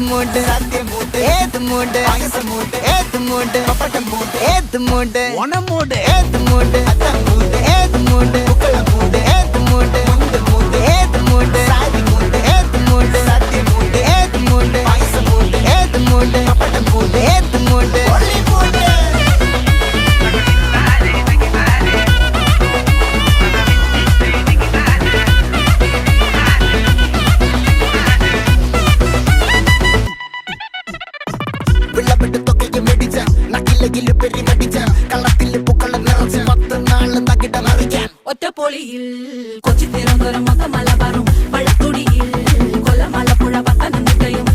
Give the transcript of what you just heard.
മൂട് സത്യമൂട് ഏത് മൂട് പായസമൂട് ഏത് മൂട് പപ്പടം മൂട് ഏത് മൂട് ഓണം മൂട് ഏത് മൂട് അത്തം മൂട് ഏത് മൂട് പൂക്കളം മൂട് ഏത് മൂട് മുണ്ട് മൂട് ഏത് മൂട് സാരി മൂട് ഏത് മൂട് സത്യമൂട് ഏത് മൂട് പായസമൂട് ഏത് മൂട് പപ്പടം മൂട് ഏത് മൂട് ഒളി മൂട് ഒറ്റപ്പൊളിയിൽ കൊച്ചി തിരുവനന്തപുരം മൊത്തം മലബാറും വള്ളത്തുടിയിൽ കൊല്ലം ആലപ്പുഴ പത്തനംതിട്ടയും